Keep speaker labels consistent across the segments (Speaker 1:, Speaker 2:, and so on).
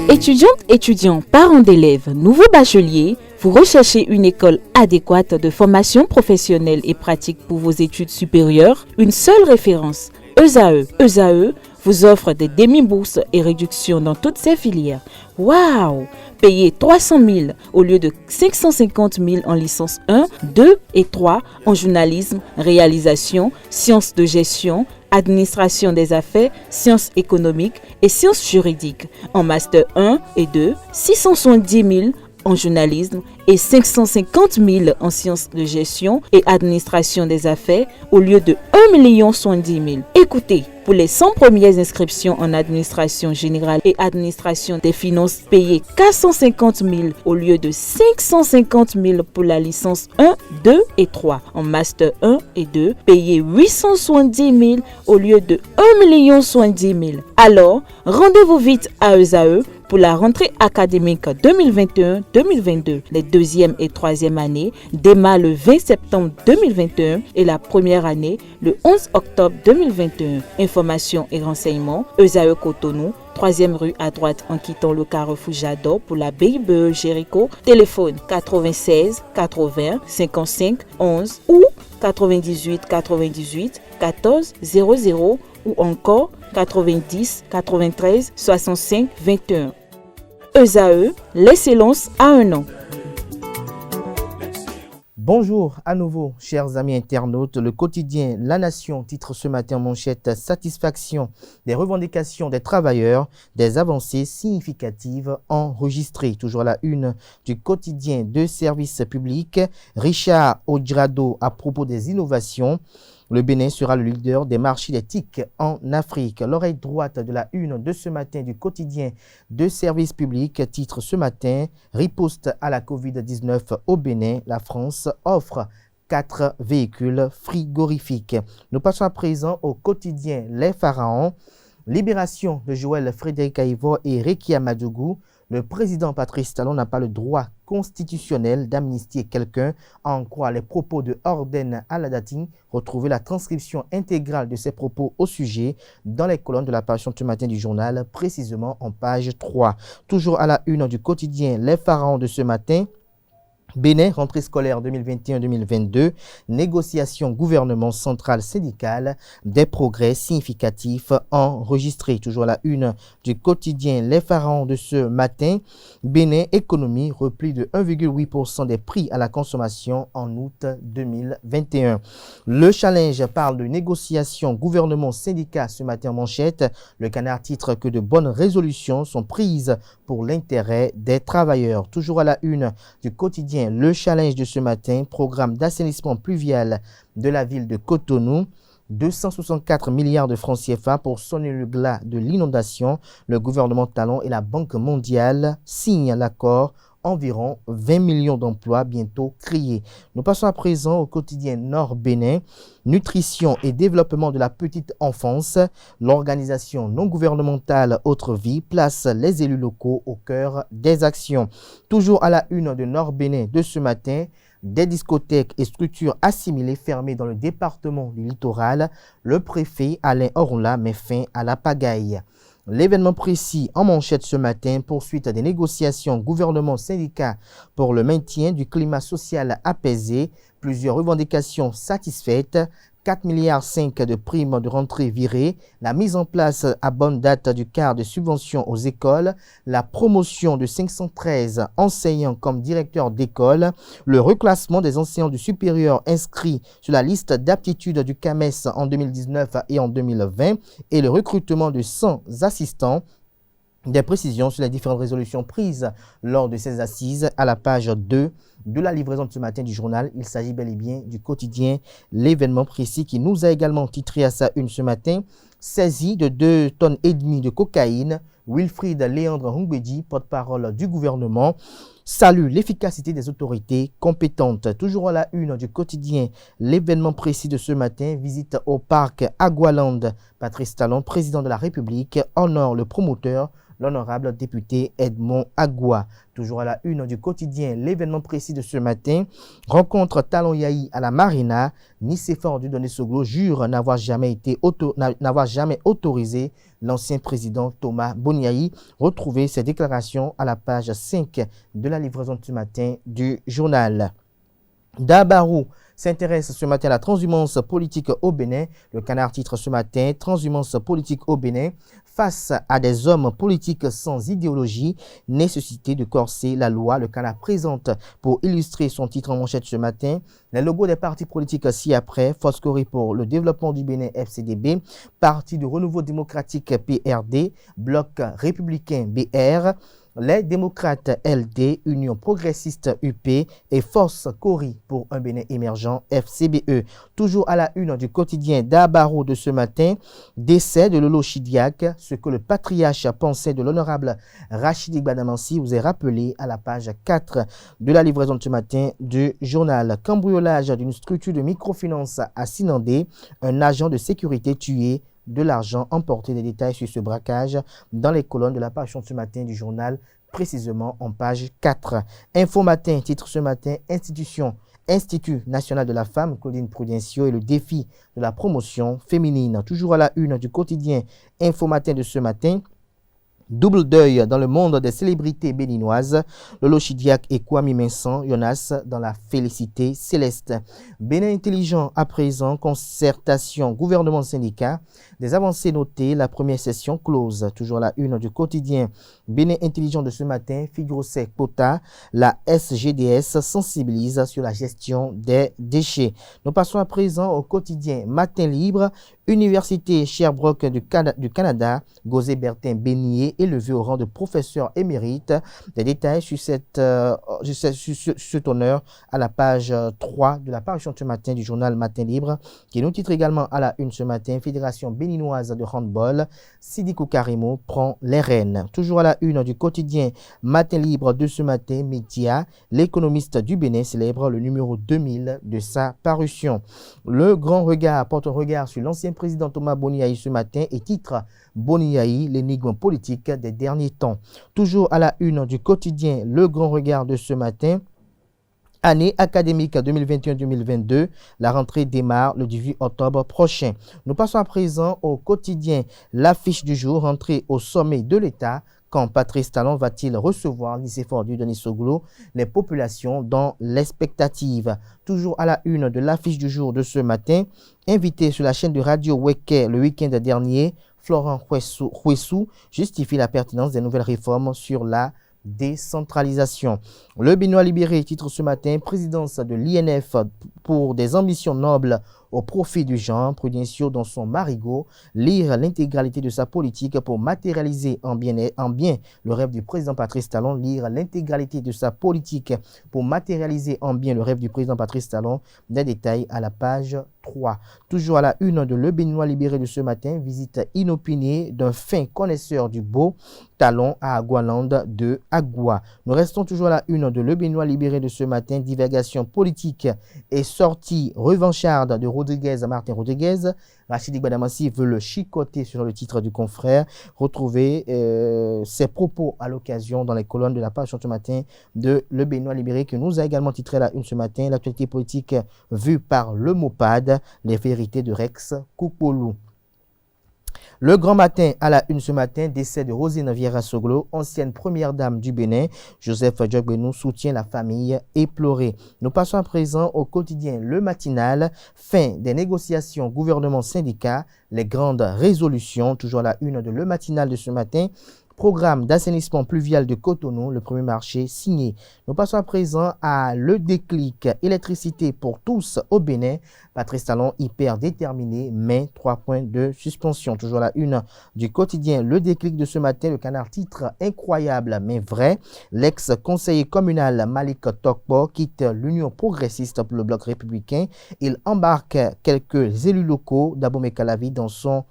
Speaker 1: Étudiantes, étudiants, parents d'élèves, nouveaux bacheliers, vous recherchez une école adéquate de formation professionnelle et pratique pour vos études supérieures? Une seule référence, ESAE. ESAE vous offre des demi-bourses et réductions dans toutes ces filières. Waouh! Payez 300 000 au lieu de 550 000 en licence 1, 2 et 3 en journalisme, réalisation, sciences de gestion, administration des affaires, sciences économiques et sciences juridiques. En master 1 et 2, 670 000 en journalisme et 550 000 en sciences de gestion et administration des affaires au lieu de 1 070 000. Écoutez, pour les 100 premières inscriptions en administration générale et administration des finances, payez 450 000 au lieu de 550 000 pour la licence 1, 2 et 3. En master 1 et 2, payez 870 000 au lieu de 1 070 000. Alors, rendez-vous vite à ESAE pour la rentrée académique 2021-2022. Les deuxième et troisième années démarrent le 20 septembre 2021 et la première année le 11 octobre 2021. Informations et renseignements, ESAE Cotonou, 3e rue à droite en quittant le carrefour Jador pour la BIBE Jéricho. Téléphone 96 80 55 11 ou 98 98 14 00 ou encore 90 93 65 21. ESAE, l'excellence à un an.
Speaker 2: Bonjour à nouveau, chers amis internautes. Le quotidien La Nation titre ce matin en manchette « Satisfaction des revendications des travailleurs, des avancées significatives enregistrées ». Toujours à la une du quotidien de service public, Richard Ojrado à propos des innovations. Le Bénin sera le leader des marchés des TIC en Afrique. L'oreille droite de la une de ce matin du quotidien de service public titre ce matin « Riposte à la Covid-19 au Bénin, la France offre 4 véhicules frigorifiques ». Nous passons à présent au quotidien Les Pharaons. Libération de Joël Frédéric Aïvo et Rekia Amadougou. Le président Patrice Talon n'a pas le droit constitutionnel d'amnistier quelqu'un, à en croire les propos de Orden Aladatine. Retrouvez la transcription intégrale de ses propos au sujet dans les colonnes de la parution ce matin du journal, précisément en page 3. Toujours à la une du quotidien Les Pharaons de ce matin. Bénin, rentrée scolaire 2021-2022, négociation gouvernement central syndical, des progrès significatifs enregistrés. Toujours à la une du quotidien Les Pharaons de ce matin, Bénin, économie, repli de 1,8% des prix à la consommation en août 2021. Le Challenge parle de négociation gouvernement syndicat ce matin en manchette. Le Canard titre que de bonnes résolutions sont prises pour l'intérêt des travailleurs. Toujours à la une du quotidien Le Challenge de ce matin, programme d'assainissement pluvial de la ville de Cotonou. 264 milliards de francs CFA pour sonner le glas de l'inondation. Le gouvernement Talon et la Banque mondiale signent l'accord. Environ 20 millions d'emplois bientôt créés. Nous passons à présent au quotidien Nord Bénin. Nutrition et développement de la petite enfance. L'organisation non gouvernementale Autre Vie place les élus locaux au cœur des actions. Toujours à la une de Nord Bénin de ce matin, des discothèques et structures assimilées fermées dans le département du littoral. Le préfet Alain Orla met fin à la pagaille. L'événement précis en manchette ce matin, poursuite des négociations gouvernement-syndicat pour le maintien du climat social apaisé, plusieurs revendications satisfaites, 4,5 milliards de primes de rentrée virées, la mise en place à bonne date du quart de subvention aux écoles, la promotion de 513 enseignants comme directeurs d'école, le reclassement des enseignants du supérieur inscrits sur la liste d'aptitude du CAMES en 2019 et en 2020 et le recrutement de 100 assistants. Des précisions sur les différentes résolutions prises lors de ces assises à la page 2 de la livraison de ce matin du journal. Il s'agit bel et bien du quotidien L'événement précis qui nous a également titré à sa une ce matin. Saisie de 2,5 tonnes de cocaïne. Wilfried Léandre Hungbedi, porte-parole du gouvernement, salue l'efficacité des autorités compétentes. Toujours à la une du quotidien L'événement précis de ce matin, visite au parc Agualand. Patrice Talon, président de la République, honore le promoteur l'honorable député Edmond Agua. Toujours à la une du quotidien, l'événement précis de ce matin, rencontre Talon Yahi à la Marina. Nicéphore Dieudonné-Soglo jure n'avoir jamais autorisé l'ancien président Thomas Boniaï. Retrouvez ses déclarations à la page 5 de la livraison du matin du journal. Dabarou s'intéresse ce matin à la transhumance politique au Bénin. Le Canard titre ce matin « Transhumance politique au Bénin ». Face à des hommes politiques sans idéologie, nécessité de corser la loi. Le Canard présente pour illustrer son titre en manchette ce matin les logos des partis politiques ci-après. Foscori pour le développement du Bénin FCDB, Parti du renouveau démocratique PRD, Bloc républicain BR, les démocrates LD, Union progressiste UP et Force Cori pour un Bénin émergent FCBE. Toujours à la une du quotidien d'Abaro de ce matin, décès de Lolo Chidiac, ce que le patriarche pensait de l'honorable Rachid Badamansi vous est rappelé à la page 4 de la livraison de ce matin du journal. Cambriolage d'une structure de microfinance à Sinandé, un agent de sécurité tué, de l'argent emporté. Des détails sur ce braquage dans les colonnes de la parution de ce matin du journal, précisément en page 4. Info Matin titre ce matin Institut national de la femme, Claudine Prudencio et le défi de la promotion féminine. Toujours à la une du quotidien Info Matin de ce matin. Double deuil dans le monde des célébrités béninoises. Lolo Chidiac et Kwame Minson Jonas dans la félicité céleste. Bénin intelligent à présent, concertation, gouvernement syndicat. Des avancées notées, la première session close. Toujours la une du quotidien Bénin intelligent de ce matin, Figrosec Pota, la SGDS sensibilise sur la gestion des déchets. Nous passons à présent au quotidien Matin Libre. Université Sherbrooke du Canada, Gosé Bertin Bénier, élevé au rang de professeur émérite. Des détails sur cet honneur à la page 3 de la parution ce matin du journal Matin Libre, qui nous titre également à la une ce matin, Fédération béninoise de handball, Sidiko Karimo prend les rênes. Toujours à la une du quotidien Matin Libre de ce matin, Média, l'économiste du Bénin célèbre le numéro 2000 de sa parution. Le grand regard porte un regard sur l'ancien président Thomas Boniaï ce matin et titre Boniaï, l'énigme politique des derniers temps. Toujours à la une du quotidien Le Grand Regard de ce matin, année académique 2021-2022, la rentrée démarre le 18 octobre prochain. Nous passons à présent au quotidien L'affiche du jour, rentrée au sommet de l'État. Quand Patrice Talon va-t-il recevoir Nicéphore Dieudonné-Soglo, les populations dans l'expectative? Toujours à la une de l'affiche du jour de ce matin, invité sur la chaîne de radio Weke le week-end dernier, Florent Huessou justifie la pertinence des nouvelles réformes sur la décentralisation. Le Béninois libéré titre ce matin présidence de l'INF pour des ambitions nobles au profit du genre. Prudencio dans son marigot, lire l'intégralité de sa politique pour matérialiser en bien le rêve du président Patrice Talon. Lire l'intégralité de sa politique pour matérialiser en bien le rêve du président Patrice Talon. Des détails à la page 3. Toujours à la une de Le Béninois libéré de ce matin, visite inopinée d'un fin connaisseur du beau Talon à Agualand de Agua. Nous restons toujours à la une de Le Béninois libéré de ce matin, divagation politique et sortie revancharde de Martin Rodriguez. Rachid Badamansi veut le chicoter sur le titre du confrère. Retrouvez ses propos à l'occasion dans les colonnes de la page ce matin de Le Béninois libéré, que nous a également titré la une ce matin, l'actualité politique vue par le Mopad, les vérités de Rex Koupolou. Le grand matin à la une ce matin, décès de Rosine Vieira-Soglo, ancienne première dame du Bénin. Joseph Djogbenou soutient la famille éplorée. Nous passons à présent au quotidien Le Matinal. Fin des négociations gouvernement-syndicat, les grandes résolutions. Toujours à la une de Le Matinal de ce matin. Programme d'assainissement pluvial de Cotonou, le premier marché signé. Nous passons à présent à le déclic électricité pour tous au Bénin. Patrice Talon hyper déterminé, mais 3 points de suspension. Toujours la une du quotidien Le Déclic de ce matin. Le Canard titre incroyable mais vrai. L'ex-conseiller communal Malik Tokpo quitte l'Union progressiste pour le bloc républicain. Il embarque quelques élus locaux d'Abomey Calavi dans son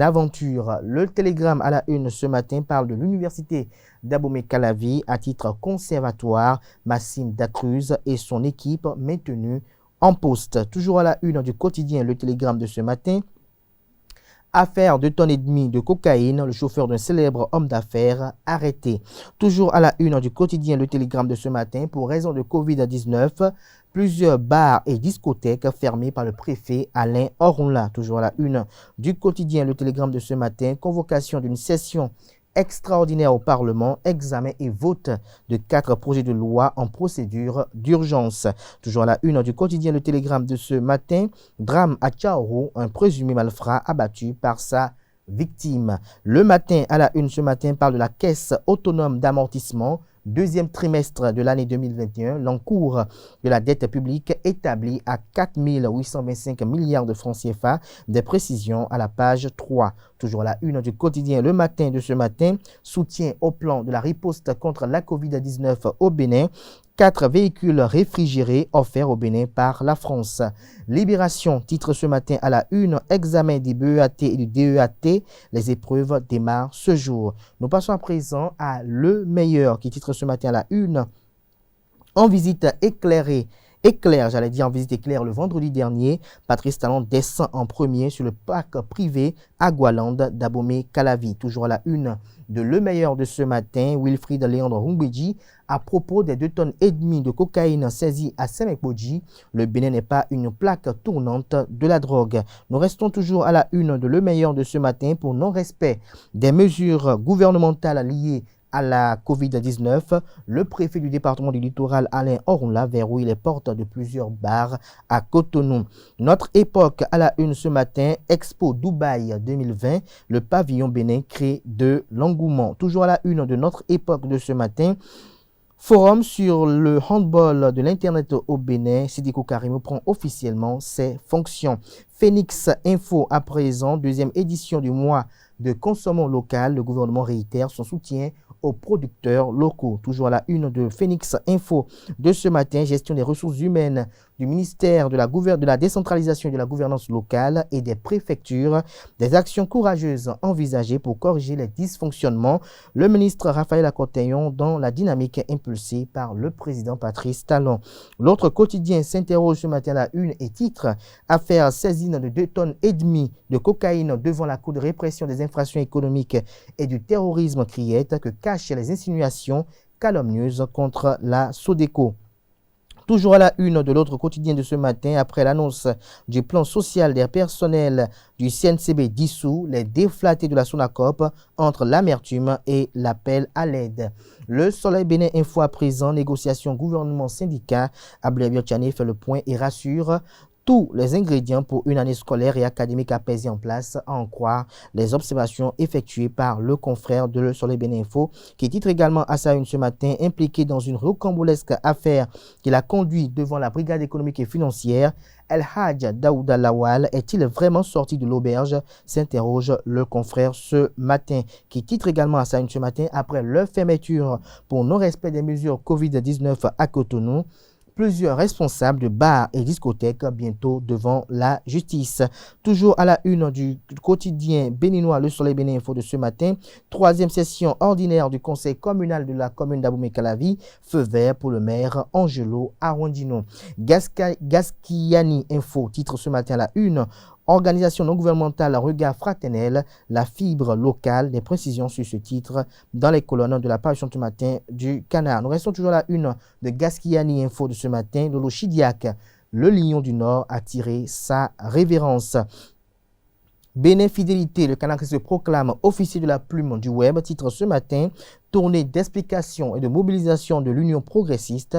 Speaker 2: aventure. Le Télégramme à la une ce matin parle de l'université d'Abomey Calavi à titre conservatoire. Massime Dacruz et son équipe maintenue en poste. Toujours à la une du quotidien Le Télégramme de ce matin. Affaire de tonnes et demie de cocaïne, le chauffeur d'un célèbre homme d'affaires arrêté. Toujours à la une du quotidien Le Télégramme de ce matin, pour raison de Covid-19, plusieurs bars et discothèques fermés par le préfet Alain Orunla. Toujours à la une du quotidien Le Télégramme de ce matin, convocation d'une session extraordinaire au Parlement, examen et vote de 4 projets de loi en procédure d'urgence. Toujours à la une du quotidien Le Télégramme de ce matin, drame à Tchaoro, un présumé malfrat abattu par sa victime. Le matin à la une ce matin parle de la caisse autonome d'amortissement. Deuxième trimestre de l'année 2021, l'encours de la dette publique établi à 4 825 milliards de francs CFA. Des précisions à la page 3. Toujours à la une du quotidien Le Matin de ce matin, soutien au plan de la riposte contre la Covid-19 au Bénin. 4 véhicules réfrigérés offerts au Bénin par la France. Libération titre ce matin à la une, examen du BEAT et du DEAT. Les épreuves démarrent ce jour. Nous passons à présent à Le Meilleur qui titre ce matin à la une, en visite en visite éclair le vendredi dernier, Patrice Talon descend en premier sur le parc privé Agualand d'Abomey-Calavi. Toujours à la une de Le Meilleur de ce matin, Wilfried Léandre Humbedji, à propos des 2,5 tonnes de cocaïne saisies à Sémekbodji, le Bénin n'est pas une plaque tournante de la drogue. Nous restons toujours à la une de Le Meilleur de ce matin pour non-respect des mesures gouvernementales liées à la Covid-19, le préfet du département du littoral Alain Orunla verrouille les portes de plusieurs bars à Cotonou. Notre époque à la une ce matin, Expo Dubaï 2020, le pavillon Bénin crée de l'engouement. Toujours à la une de notre époque de ce matin, forum sur le handball de l'Internet au Bénin, Sidiko Karimou prend officiellement ses fonctions. Phoenix Info à présent, deuxième édition du mois de consommation local, le gouvernement réitère son soutien aux producteurs locaux. Toujours à la une de Phoenix Info de ce matin, gestion des ressources humaines du ministère de la décentralisation et de la gouvernance locale et des préfectures, des actions courageuses envisagées pour corriger les dysfonctionnements. Le ministre Raphaël Akoteyon dans la dynamique impulsée par le président Patrice Talon. L'autre quotidien s'interroge ce matin à la une et titre « Affaire saisine de 2,5 tonnes de cocaïne devant la Cour de répression des infractions économiques et du terrorisme criette que cachent les insinuations calomnieuses contre la Sodeco ». Toujours à la une de l'autre quotidien de ce matin, après l'annonce du plan social des personnels du CNCB dissous, les déflattés de la Sonacop entre l'amertume et l'appel à l'aide. Le Soleil Bénin Info à présent, négociation gouvernement-syndicat. Ablaye Biotchane fait le point et rassure tous les ingrédients pour une année scolaire et académique apaisée en place, à en croire les observations effectuées par le confrère de Le Soleil Bénin Info, qui titre également à sa une ce matin, impliqué dans une rocambolesque affaire qui l'a conduit devant la brigade économique et financière. El Hadj Daouda Lawal est-il vraiment sorti de l'auberge, s'interroge le confrère ce matin, qui titre également à sa une ce matin, après leur fermeture pour non-respect des mesures Covid-19 à Cotonou. Plusieurs responsables de bars et discothèques bientôt devant la justice. Toujours à la une du quotidien béninois Le Soleil Bénin Info de ce matin, troisième session ordinaire du conseil communal de la commune d'Abomey-Calavi, feu vert pour le maire Angelo Arondino. Gaskiani Info titre ce matin à la une, organisation non gouvernementale Regard Fraternel, la fibre locale, des précisions sur ce titre dans les colonnes de la page ce matin du Canard. Nous restons toujours à la une de Gaskiani Info de ce matin. Lolo Chidiac, le lion du Nord, a tiré sa révérence. Bénin Fidélité, le Canard qui se proclame officier de la plume du web, titre ce matin, tournée d'explication et de mobilisation de l'Union progressiste.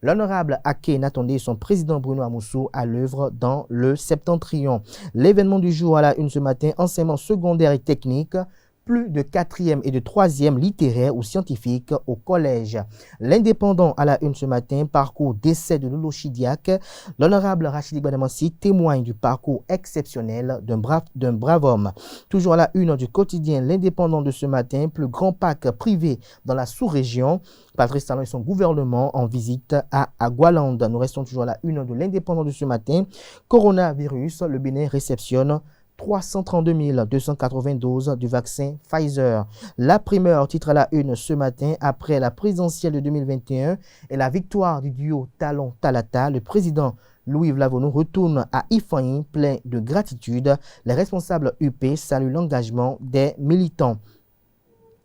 Speaker 2: L'honorable Ake Natondé et son président Bruno Amoussou à l'œuvre dans le Septentrion. L'événement du jour à la une ce matin, enseignement secondaire et technique, plus de 4e et de 3e littéraire ou scientifique au collège. L'Indépendant à la une ce matin, parcours d'essai de Lolo Chidiac. L'honorable Rachidi Badamassi témoigne du parcours exceptionnel d'un brave homme. Toujours à la une du quotidien L'Indépendant de ce matin, plus grand parc privé dans la sous-région. Patrice Talon et son gouvernement en visite à Agualand. Nous restons toujours à la une de L'Indépendant de ce matin. Coronavirus, le Bénin réceptionne 332 292 du vaccin Pfizer. La primeur titre à la une ce matin après la présidentielle de 2021 et la victoire du duo Talon-Talata. Le président Louis Vlavonou retourne à Ifanyi plein de gratitude. Les responsables UP saluent l'engagement des militants.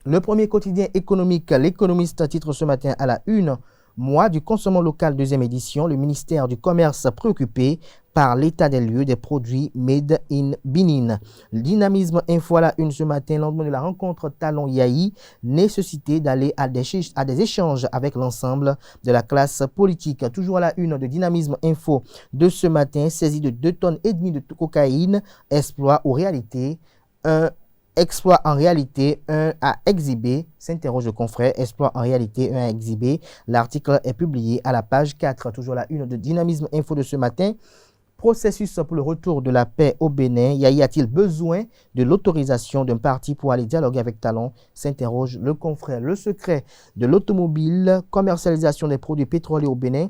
Speaker 2: Le premier quotidien économique, l'Économiste, titre ce matin à la une. Mois du consommant local, deuxième édition, le ministère du Commerce préoccupé par l'état des lieux des produits made in Benin. Le dynamisme info à la une ce matin, lendemain de la rencontre Talon Yahi, nécessité d'aller à des échanges avec l'ensemble de la classe politique. Toujours à la une de dynamisme info de ce matin, saisie de 2,5 tonnes de cocaïne, exploit ou réalité, exploit en réalité, un à exhiber, s'interroge le confrère, exploit en réalité, un à exhiber. L'article est publié à la page 4, toujours la une de Dynamisme Info de ce matin. Processus pour le retour de la paix au Bénin, y a-t-il besoin de l'autorisation d'un parti pour aller dialoguer avec Talon, s'interroge le confrère. Le secret de l'automobile, commercialisation des produits pétroliers au Bénin.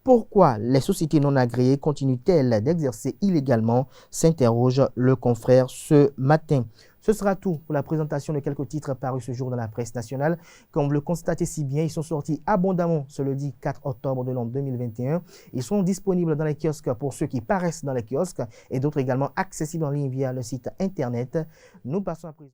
Speaker 2: Pourquoi les sociétés non agréées continuent-elles d'exercer illégalement, s'interroge le confrère ce matin. Ce sera tout pour la présentation de quelques titres parus ce jour dans la presse nationale. Comme vous le constatez si bien, ils sont sortis abondamment ce lundi 4 octobre de l'an 2021. Ils sont disponibles dans les kiosques pour ceux qui paraissent dans les kiosques et d'autres également accessibles en ligne via le site internet. Nous passons à présent.